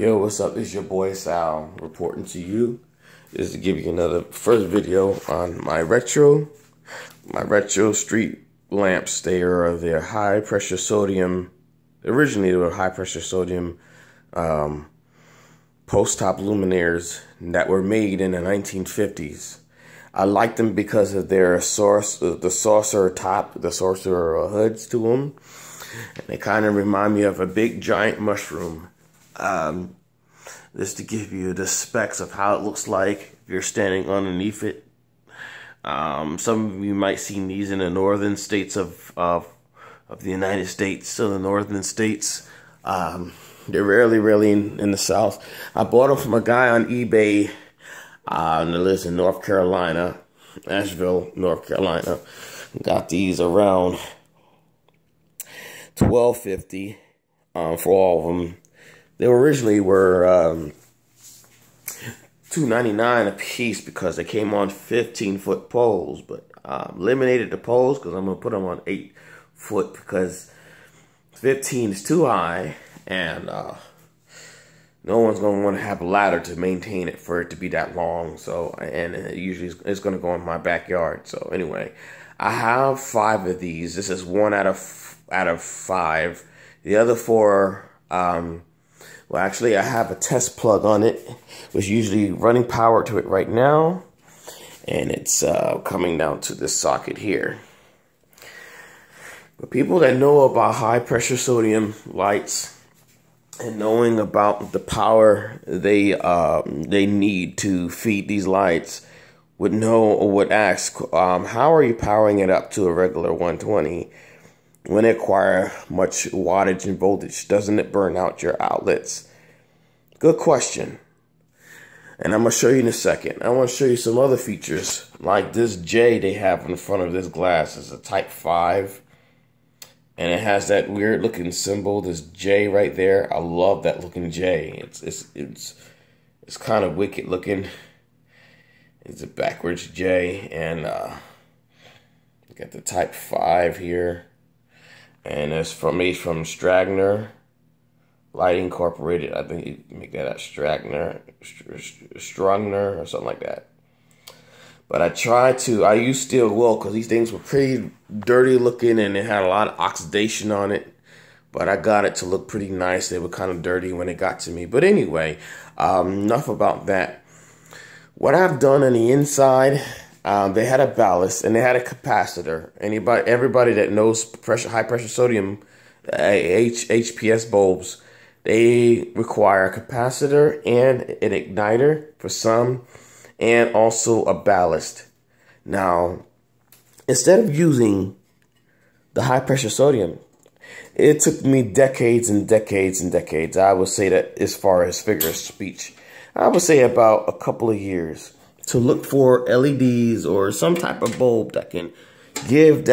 Yo, what's up? It's your boy Sal reporting to you. This is to give you another first video on my retro street lamps. They're high pressure sodium. Originally they were high pressure sodium post top luminaires that were made in the 1950s. I like them because of their the saucer hoods to them. And they kind of remind me of a big giant mushroom. Just to give you the specs of how it looks like if you're standing underneath it. Some of you might see these in the northern states of the United States. So the northern states, they're rarely in the south. I bought them from a guy on eBay that lives in North Carolina, Asheville, North Carolina. Got these around $12.50 for all of them. They originally were $2.99 a piece because they came on 15-foot poles, but eliminated the poles because I'm gonna put them on 8-foot because 15 is too high, and no one's gonna want to have a ladder to maintain it for it to be that long. So, and usually it's gonna go in my backyard. So anyway, I have 5 of these. This is 1 out of 5. The other 4. Well, actually, I have a test plug on it, which usually running power to it right now, and it's coming down to this socket here. But people that know about high pressure sodium lights and knowing about the power they need to feed these lights would know or would ask, how are you powering it up to a regular 120? When it acquire much wattage and voltage, doesn't it burn out your outlets? Good question. And I'm going to show you in a second. I want to show you some other features, like this J they have in front of this glass. It's a type 5. And it has that weird looking symbol, this J right there. I love that looking J. It's kind of wicked looking. It's a backwards J. And you got the type 5 here. And it's from Stragner Lighting Incorporated. I think you make that at Stragner or something like that. But I used steel wool because these things were pretty dirty looking and it had a lot of oxidation on it. But I got it to look pretty nice. They were kind of dirty when it got to me. But anyway, enough about that. What I've done on the inside, they had a ballast and they had a capacitor. Everybody that knows high pressure sodium HPS bulbs, they require a capacitor and an igniter for some, and also a ballast. Now, instead of using the high pressure sodium, it took me decades and decades and decades. I would say that as far as figure of speech, I would say about a couple of years to look for LEDs or some type of bulb that can give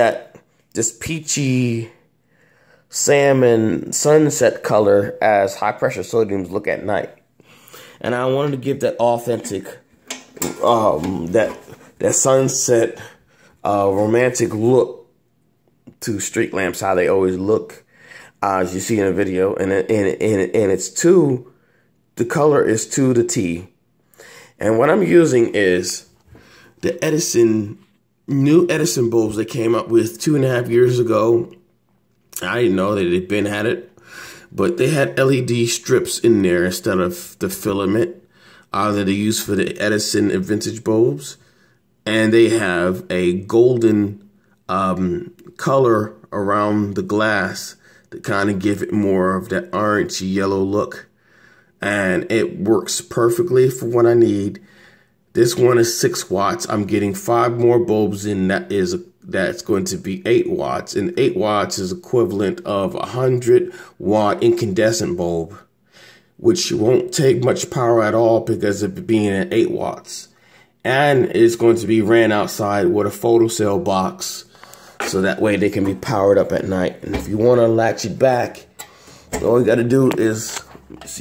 this peachy salmon sunset color as high pressure sodiums look at night. And I wanted to give that authentic, that sunset romantic look to street lamps, how they always look, as you see in the video. And it's the color is to the T. And what I'm using is the new Edison bulbs they came up with 2.5 years ago. I didn't know that they'd had it, but they had LED strips in there instead of the filament that they use for the Edison vintage bulbs. And they have a golden color around the glass to kind of give it more of that orange yellow look. And it works perfectly for what I need. This one is 6 watts. I'm getting 5 more bulbs in. That's going to be 8 watts. And 8 watts is equivalent of a 100-watt incandescent bulb, which won't take much power at all because of it being at 8 watts. And it's going to be ran outside with a photocell box, so that way they can be powered up at night. And if you want to latch it back, all you got to do is see.